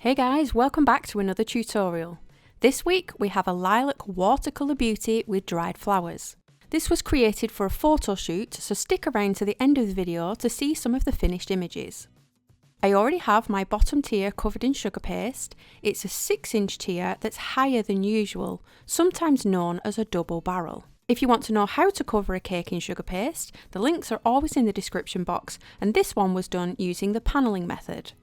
Hey guys, welcome back to another tutorial. This week we have a lilac watercolour beauty with dried flowers. This was created for a photo shoot, so stick around to the end of the video to see some of the finished images. I already have my bottom tier covered in sugar paste. It's a 6-inch tier that's higher than usual, sometimes known as a double barrel. If you want to know how to cover a cake in sugar paste, the links are always in the description box, and this one was done using the panelling method.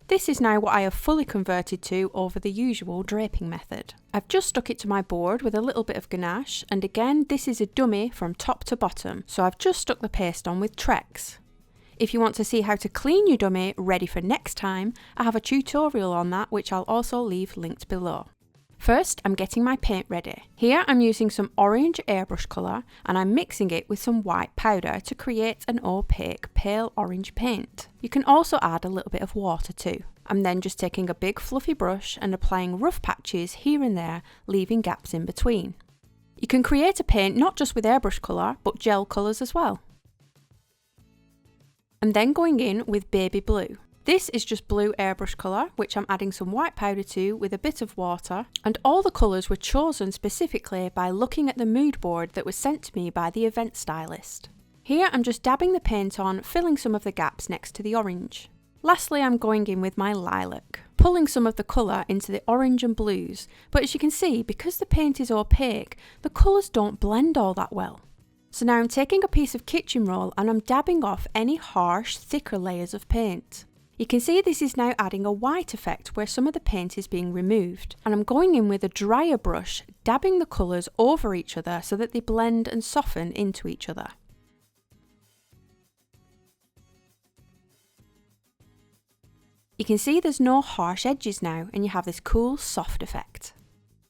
This is now what I have fully converted to over the usual draping method. I've just stuck it to my board with a little bit of ganache, and again this is a dummy from top to bottom, so I've just stuck the paste on with Trex. If you want to see how to clean your dummy ready for next time, I have a tutorial on that which I'll also leave linked below. First, I'm getting my paint ready. Here I'm using some orange airbrush colour and I'm mixing it with some white powder to create an opaque pale orange paint. You can also add a little bit of water too. I'm then just taking a big fluffy brush and applying rough patches here and there, leaving gaps in between. You can create a paint not just with airbrush colour but gel colours as well. I'm then going in with baby blue. This is just blue airbrush colour, which I'm adding some white powder to with a bit of water, and all the colours were chosen specifically by looking at the mood board that was sent to me by the event stylist. Here I'm just dabbing the paint on, filling some of the gaps next to the orange. Lastly, I'm going in with my lilac, pulling some of the colour into the orange and blues, but as you can see, because the paint is opaque, the colours don't blend all that well. So now I'm taking a piece of kitchen roll and I'm dabbing off any harsh, thicker layers of paint. You can see this is now adding a white effect where some of the paint is being removed, and I'm going in with a drier brush, dabbing the colours over each other so that they blend and soften into each other. You can see there's no harsh edges now and you have this cool soft effect.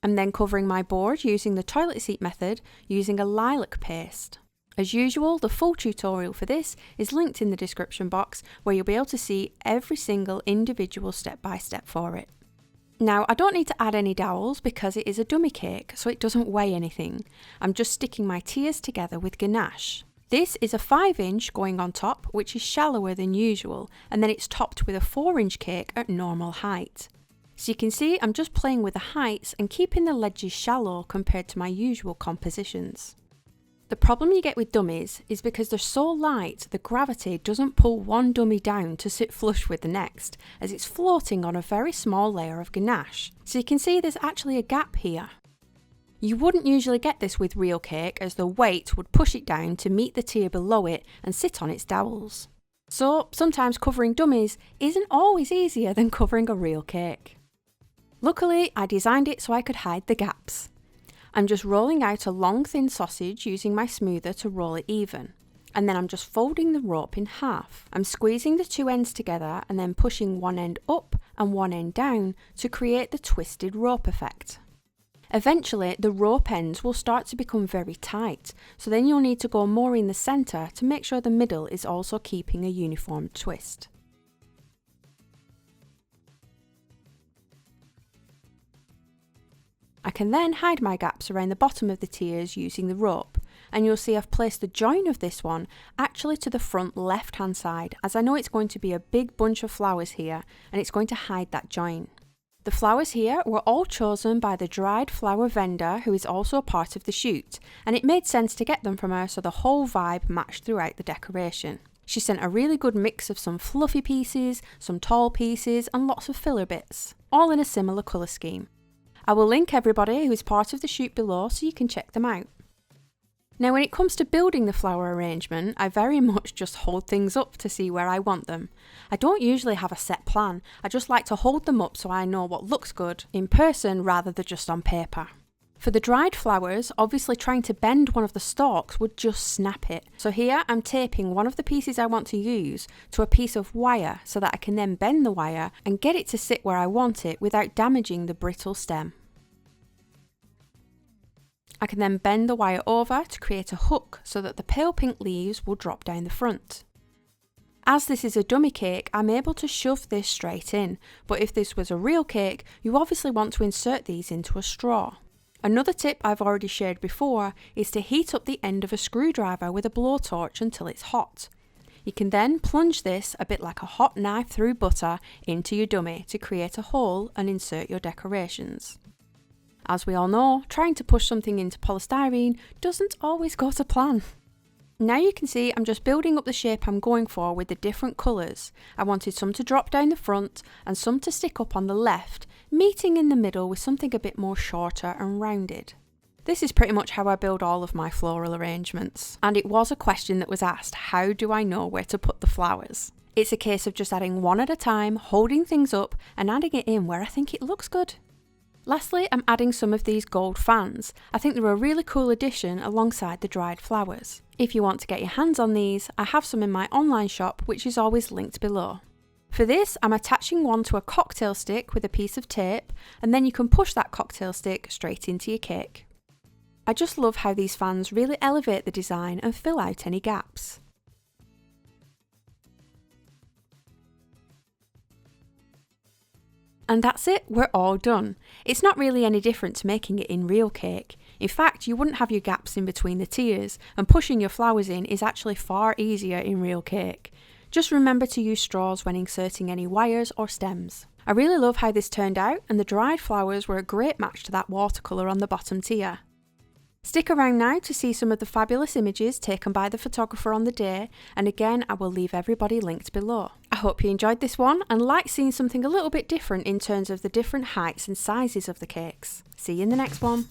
I'm then covering my board using the toilet seat method using a lilac paste. As usual, the full tutorial for this is linked in the description box where you'll be able to see every single individual step by step for it. Now, I don't need to add any dowels because it is a dummy cake, so it doesn't weigh anything. I'm just sticking my tiers together with ganache. This is a 5-inch going on top, which is shallower than usual, and then it's topped with a 4-inch cake at normal height. So you can see I'm just playing with the heights and keeping the ledges shallow compared to my usual compositions. The problem you get with dummies is because they're so light, the gravity doesn't pull one dummy down to sit flush with the next, as it's floating on a very small layer of ganache. So you can see there's actually a gap here. You wouldn't usually get this with real cake, as the weight would push it down to meet the tier below it and sit on its dowels. So sometimes covering dummies isn't always easier than covering a real cake. Luckily, I designed it so I could hide the gaps. I'm just rolling out a long thin sausage using my smoother to roll it even. And then I'm just folding the rope in half. I'm squeezing the two ends together and then pushing one end up and one end down to create the twisted rope effect. Eventually, the rope ends will start to become very tight, so then you'll need to go more in the centre to make sure the middle is also keeping a uniform twist. I can then hide my gaps around the bottom of the tiers using the rope, and you'll see I've placed the join of this one actually to the front left hand side, as I know it's going to be a big bunch of flowers here and it's going to hide that join. The flowers here were all chosen by the dried flower vendor who is also a part of the shoot, and it made sense to get them from her so the whole vibe matched throughout the decoration. She sent a really good mix of some fluffy pieces, some tall pieces and lots of filler bits, all in a similar colour scheme. I will link everybody who is part of the shoot below so you can check them out. Now when it comes to building the flower arrangement, I very much just hold things up to see where I want them. I don't usually have a set plan, I just like to hold them up so I know what looks good in person rather than just on paper. For the dried flowers, obviously trying to bend one of the stalks would just snap it. So here I'm taping one of the pieces I want to use to a piece of wire so that I can then bend the wire and get it to sit where I want it without damaging the brittle stem. I can then bend the wire over to create a hook so that the pale pink leaves will drop down the front. As this is a dummy cake, I'm able to shove this straight in, but if this was a real cake, you obviously want to insert these into a straw. Another tip I've already shared before is to heat up the end of a screwdriver with a blowtorch until it's hot. You can then plunge this a bit like a hot knife through butter into your dummy to create a hole and insert your decorations. As we all know, trying to push something into polystyrene doesn't always go to plan. Now you can see I'm just building up the shape I'm going for with the different colours. I wanted some to drop down the front and some to stick up on the left, meeting in the middle with something a bit more shorter and rounded. This is pretty much how I build all of my floral arrangements. And it was a question that was asked, how do I know where to put the flowers? It's a case of just adding one at a time, holding things up and adding it in where I think it looks good. Lastly, I'm adding some of these gold fans. I think they're a really cool addition alongside the dried flowers. If you want to get your hands on these, I have some in my online shop, which is always linked below. For this, I'm attaching one to a cocktail stick with a piece of tape, and then you can push that cocktail stick straight into your cake. I just love how these fans really elevate the design and fill out any gaps. And that's it, we're all done. It's not really any different to making it in real cake. In fact, you wouldn't have your gaps in between the tiers, and pushing your flowers in is actually far easier in real cake. Just remember to use straws when inserting any wires or stems. I really love how this turned out, and the dried flowers were a great match to that watercolour on the bottom tier. Stick around now to see some of the fabulous images taken by the photographer on the day, and again I will leave everybody linked below. I hope you enjoyed this one and like seeing something a little bit different in terms of the different heights and sizes of the cakes. See you in the next one.